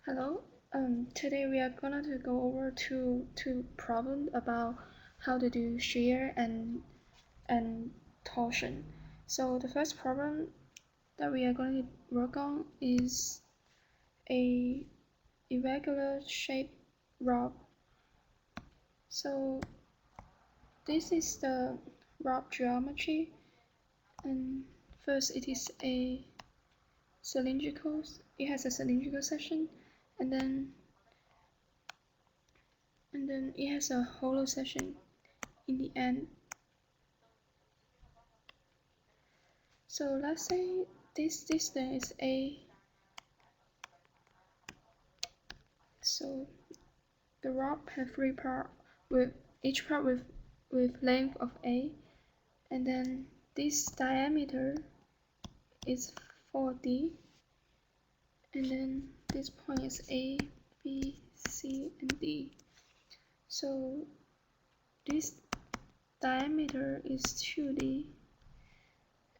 Hello. Today we are going to go over two problems about how to do shear and torsion. So the first problem that we are going to work on is a irregular shaped rod. So this is the rod geometry, and first it is a cylindrical. It has a cylindrical section, and then it has a hollow section in the end. So let's say this distance is A. So the rod has three parts with each part with length of A, and then this diameter is 4D, and then this point is A, B, C, and D. So this diameter is 2D,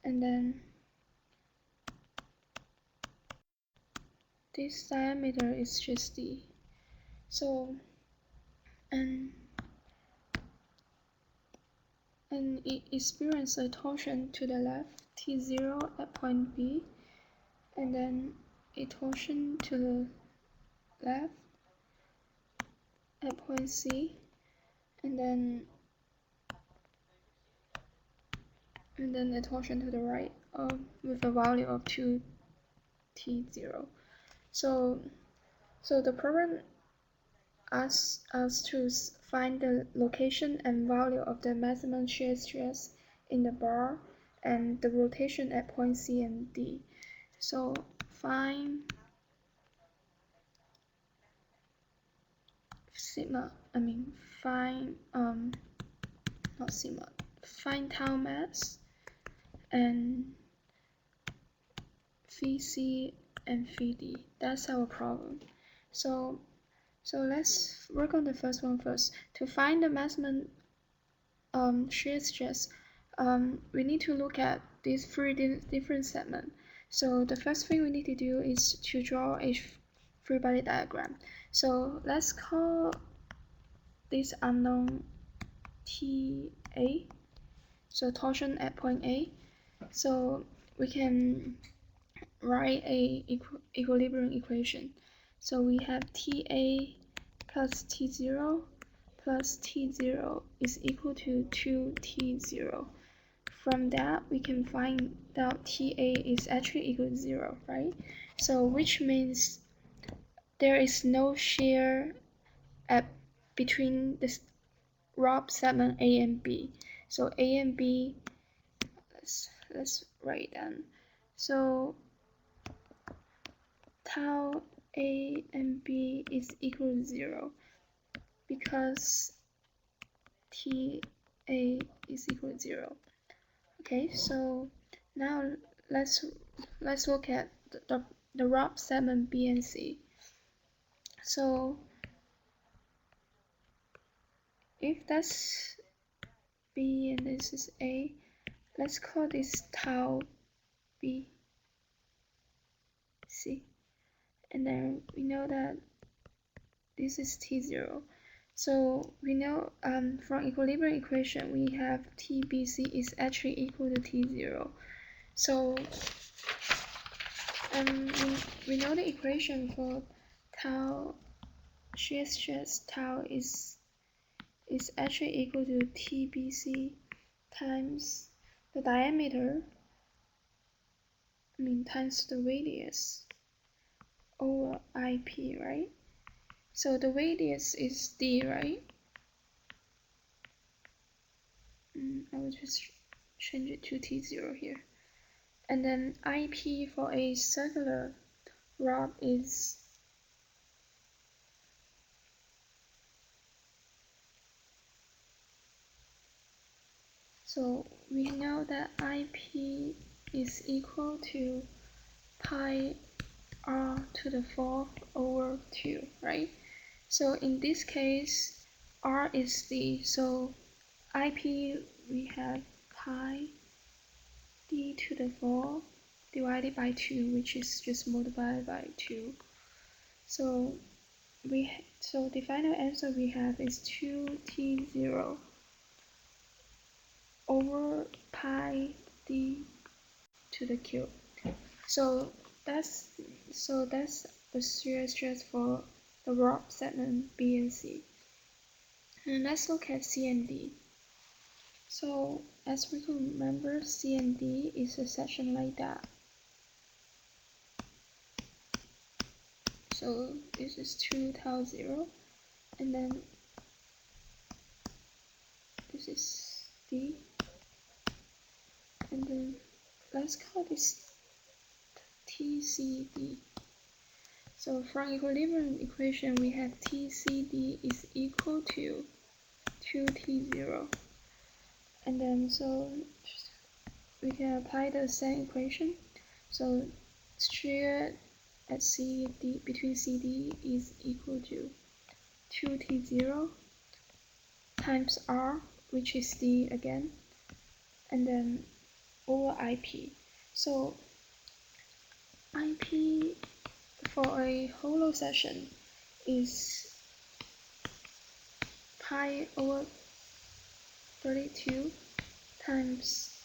and then this diameter is just D. So and it experiences a torsion to the left, T0 at point B, and then a torsion to the left at point C, and then a torsion to the right with a value of 2T0. So the problem asks us to find the location and value of the maximum shear stress in the bar and the rotation at point C and D. So find find tau mass and Vc and Vd. That's our problem. So let's work on the first one first. To find the maximum shear stress, we need to look at these three different segments. So the first thing we need to do is to draw a free body diagram. So let's call this unknown TA, so torsion at point A. So we can write a equilibrium equation. So we have TA plus T0 plus T0 is equal to 2T0. From that, we can find out TA is actually equal to 0, right? So which means there is no shear between the rod segment A and B. So A and B, let's write it down. So tau A and B is equal to 0 because TA is equal to 0. Okay, so now let's look at the rod segment B and C. So if that's B and this is A, let's call this tau B, C, and then we know that this is T0. So we know from equilibrium equation we have TBC is actually equal to T0. So we know the equation for tau shear stress tau is actually equal to TBC times the diameter, times the radius over IP, right? So the radius is D, right? I will just change it to T0 here. And then IP for a circular rod is so we know that IP is equal to pi r to the 4th over 2, right? So in this case, r is D, so IP we have pi d to the 4 divided by 2, which is just multiplied by 2. So the final answer we have is 2t0 over pi d to the cube. So that's the shear stress for the rod segment B and C. And let's look at C and D. So as we can remember, C and D is a section like that. So this is 2 tau 0, and then this is D, and then let's call this TCD. So from equilibrium equation, we have TCD is equal to 2T0. And then so we can apply the same equation. So shear at CD between CD is equal to 2T0 times R, which is D again, and then over IP. So IP for a hollow section is pi over 32 times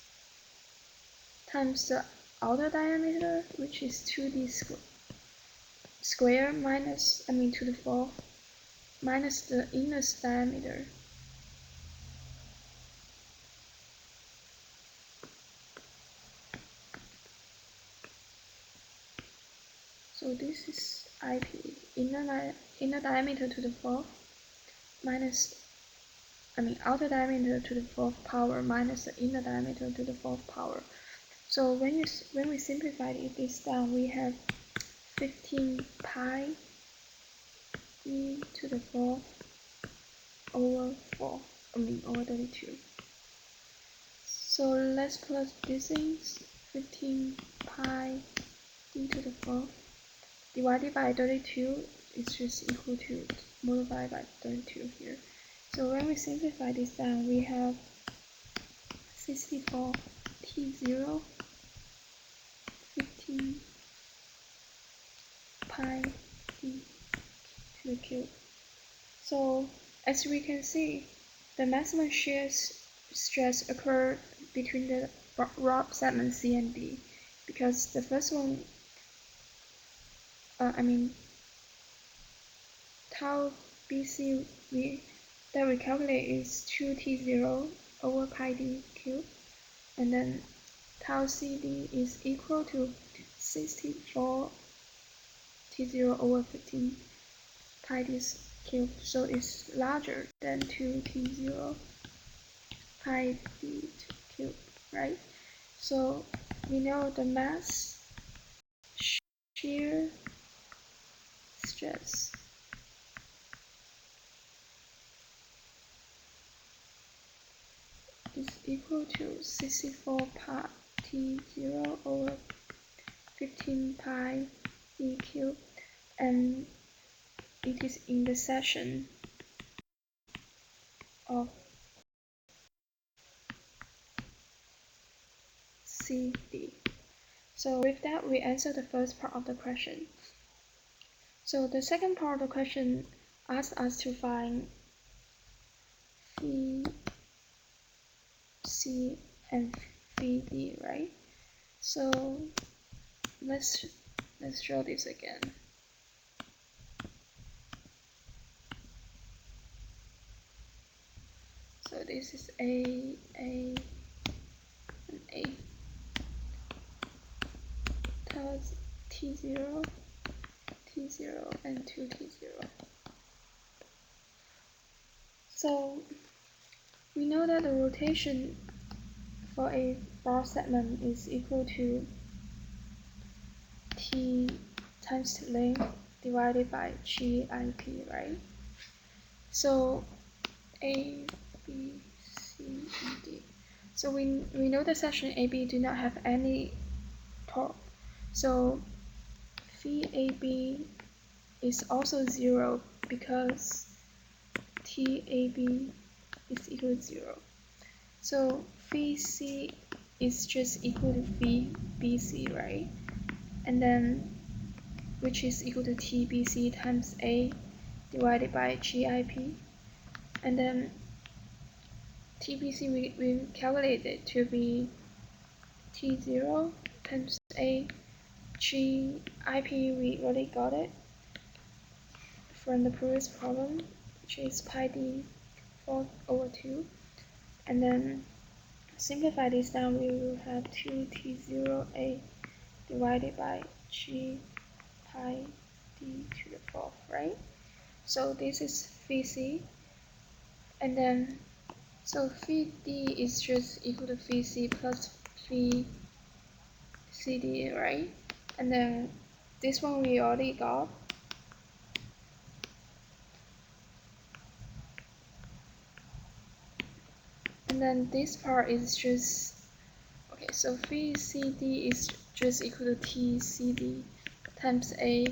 the outer diameter, which is 2d square minus, to the 4, minus the inner diameter. So this is IP, inner diameter to the 4th minus, outer diameter to the 4th power minus the inner diameter to the 4th power. So when we simplify this down, we have 15 pi e to the 4th over 4, over 32. So let's plug these things. 15 pi e to the 4th divided by 32 is just equal to multiplied by 32 here. So when we simplify this down, we have 64 T0, 15 pi e to the cube. So as we can see, the maximum shear stress occurred between the rod segment C and D, because the first one, tau BC that we calculate is 2T0 over pi d cube, and then tau CD is equal to 64 T0 over 15 pi d cube, so it's larger than 2T0 pi d cube, right? So we know the mass shear stress is equal to 64 pi T0 over 15 pi e cube, and it is in the section of CD. So with that, we answer the first part of the question. So the second part of the question asks us to find phi C and phi D, right? So let's draw this again. So this is A, and A. Tells T0, T0, and 2T0. So we know that the rotation for a rod segment is equal to T times length divided by GIP, right? So A, B, C, and D. So we know the section AB do not have any torque. So phi AB is also 0 because TAB is equal to 0. So phi C is just equal to phi BC, right? And then which is equal to TBC times A divided by GIP. And then TBC we calculated to be T0 times A. GIP we already got it from the previous problem, which is pi d 4/2. And then simplify this down, we will have 2T0A divided by G pi d to the 4th, right? So this is phi C, and then so phi D is just equal to phi C plus phi CD, right? And then this one we already got. And then this part is just, okay, so phi CD is just equal to TCD times A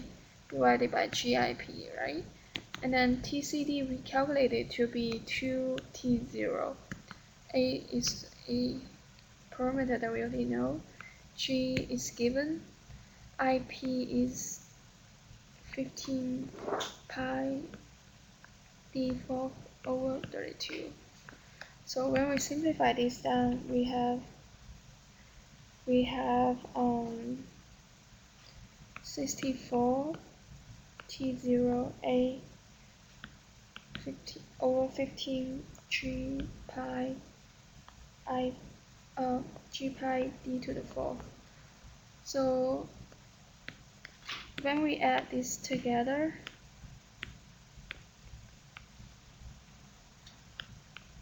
divided by GIP, right? And then TCD we calculated to be 2T0. A is a parameter that we already know. G is given. IP is 15 pi d4/32. So when we simplify this down, we have 64 T0A 15 G pi G pi d to the 4th. So when we add this together,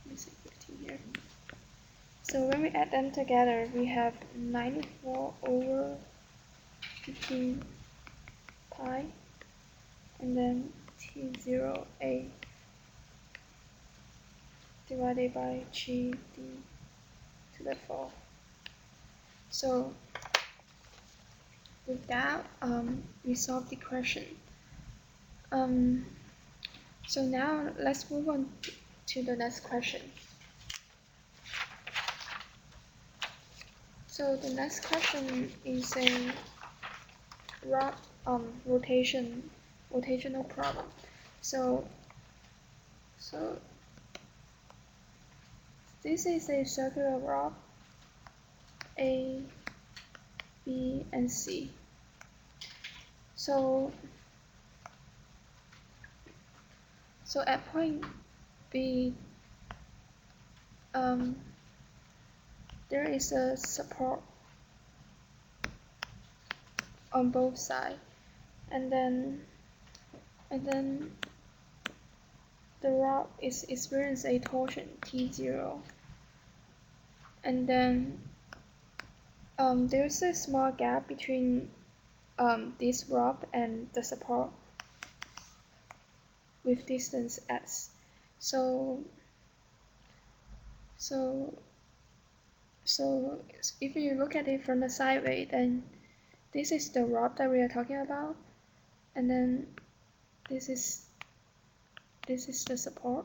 let me say 15 here. So when we add them together, we have 94/15 pi, and then T0A divided by G d to the 4th. So with that, we solved the question. So now let's move on to the next question. So the next question is a rotational problem. So this is a circular rod A, B, and C. So at point B, there is a support on both sides, and then the rod is experiencing a torsion T0, and then there's a small gap between this rod and the support with distance s. So if you look at it from the sideway, then this is the rod that we are talking about, and then this is the support,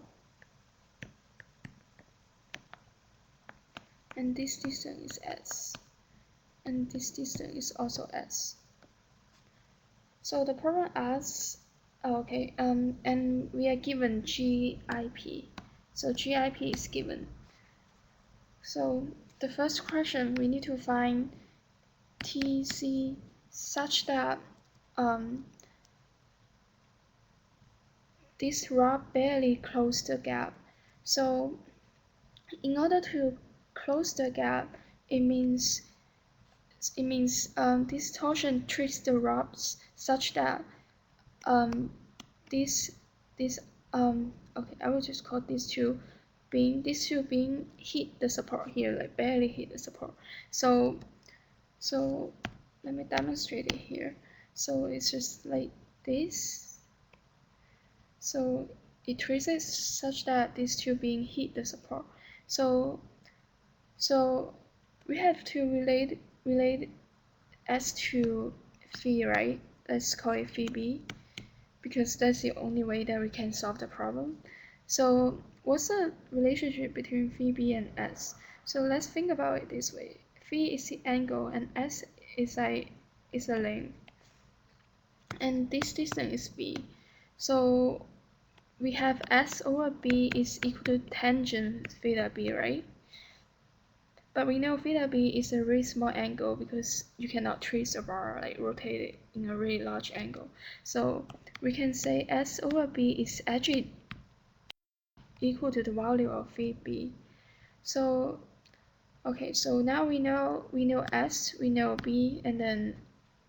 and this distance is s, and this distance is also s. So the problem asks, and we are given GIP. So GIP is given. So the first question, we need to find TC such that this rod barely closed the gap. So in order to close the gap, it means this torsion treats the rods such that I will just call these two being hit the support here, like barely hit the support. So let me demonstrate it here. So it's just like this. So it traces such that these two being hit the support. So we have to relate S to phi, right? Let's call it phi B, because that's the only way that we can solve the problem. So what's the relationship between phi B and S? So let's think about it this way. Phi is the angle and S is a length. and this distance is b. So we have s over b is equal to tangent theta b, right? But we know theta b is a really small angle because you cannot trace a bar, like rotate it in a really large angle. So we can say s over b is actually equal to the value of phi b. So okay, so now we know s, we know b, and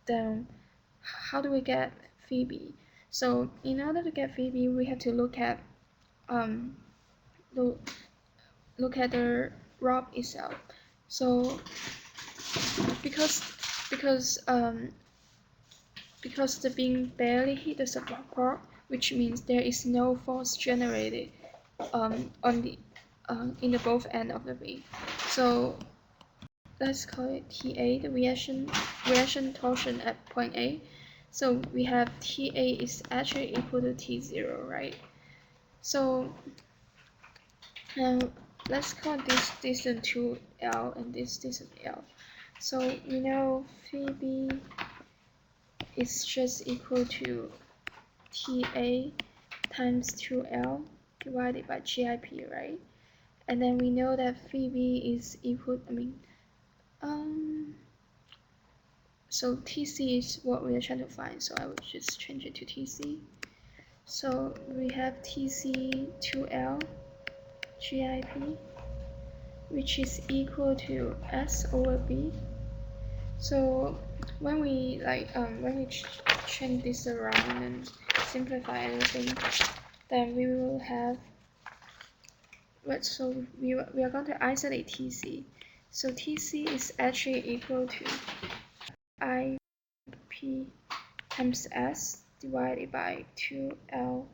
then how do we get phi b? So in order to get phi b, we have to look at the rod itself. So because the beam barely hit the support, which means there is no force generated on the in the both end of the beam. So let's call it TA, the reaction torsion at point A. So we have TA is actually equal to T0, right? So now let's call this distance 2L and this distance L. So we know phi B is just equal to TA times 2L divided by GIP, right? And then we know that phi B is equal, so TC is what we are trying to find, so I will just change it to TC. So we have TC 2L GIP, which is equal to S over B. So when we change this around and simplify everything, then we will have so we are going to isolate TC. So TC is actually equal to IP times S divided by 2L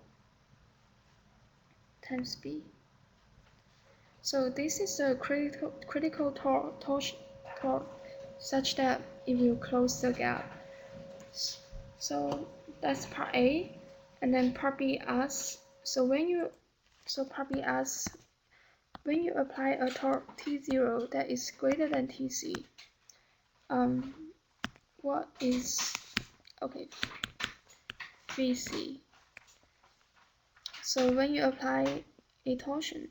times B. So this is a critical torque such that it will close the gap. So that's part A, and then part B asks, part B asks, when you apply a torque T0 that is greater than TC, what is, okay, VC. So when you apply a torsion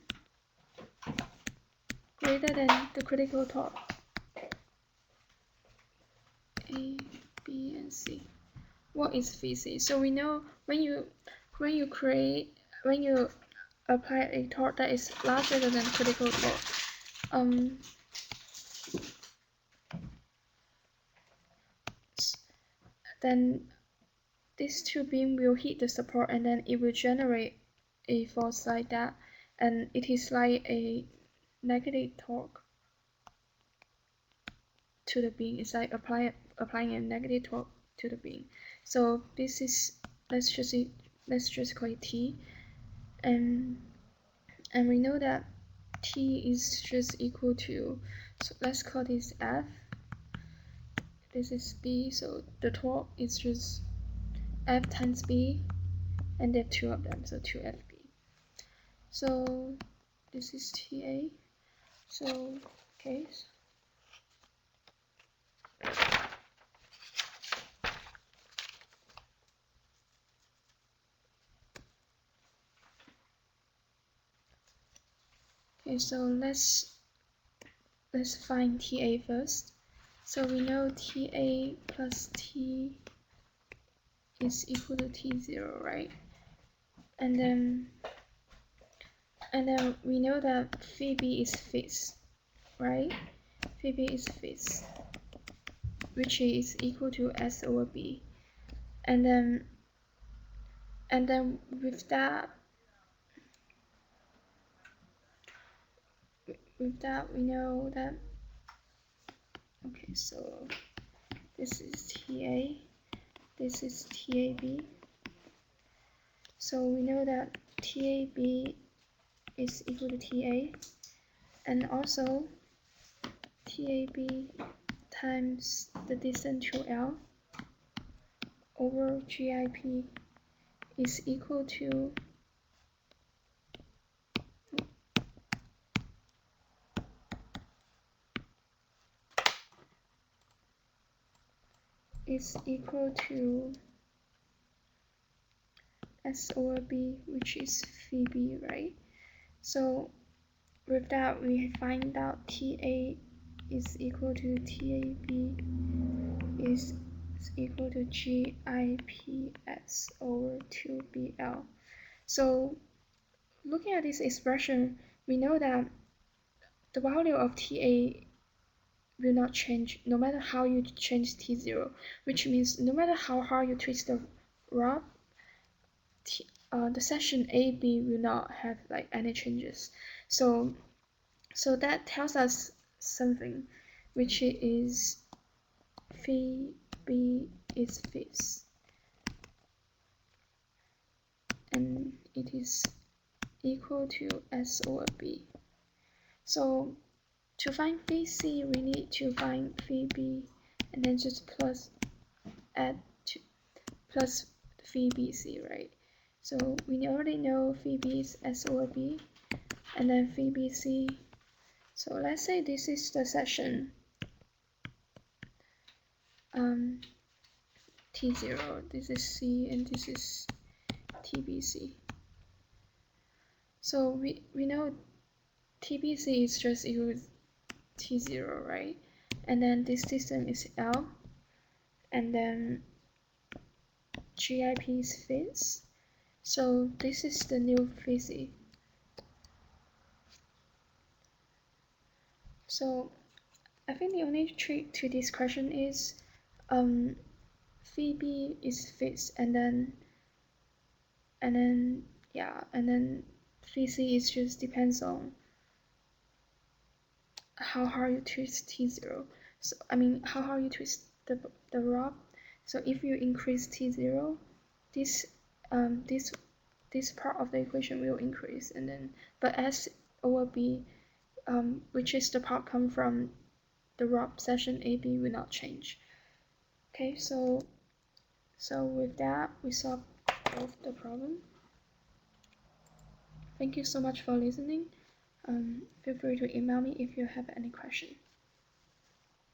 greater than the critical torque, A, B, and C, what is VC? So we know when you apply a torque that is larger than critical torque, then this two beam will hit the support and then it will generate a force like that, and it is like a negative torque to the beam. It's like applying a negative torque to the beam. So this is, let's just call it T, and we know that T is just equal to, so let's call this F, this is B, so the torque is just F times B, and there are two of them, so 2FB. So this is TA. So okay. Okay, so let's find TA first. So we know TA plus T is equal to T0, right? And then we know that phi B is fixed, right? Phi B is fixed, which is equal to S over B. And then with that we know that, okay, so this is TA, this is TAB. So we know that TAB is equal to TA, and also TAB times the distance 2L over GIP is equal to S over B, which is phi B, right? So with that, we find out TA is equal to TAB is equal to GIPS over 2BL. So looking at this expression, we know that the value of TA will not change no matter how you change T0, which means no matter how hard you twist the rod, the section AB will not have like any changes. So that tells us something, which is phi B is fixed, and it is equal to S over B. So to find phi C, we need to find phi B, and then just add plus phi BC, right? So we already know phi B is S over B, and then phi BC. So let's say this is the section T0, this is C, and this is TBC. So we know TBC is just equal to T0, right? And then this distance is L, and then GIP is fixed. So this is the new physics. So I think the only trick to this question is phi B is fixed, and then phi C is just depends on how hard you twist T0. So I mean how hard you twist the rod. So if you increase T0, this part of the equation will increase, and then but S over B, which is the part come from the rod section AB, will not change. Okay, so with that we solved both the problem. Thank you so much for listening. Feel free to email me if you have any question.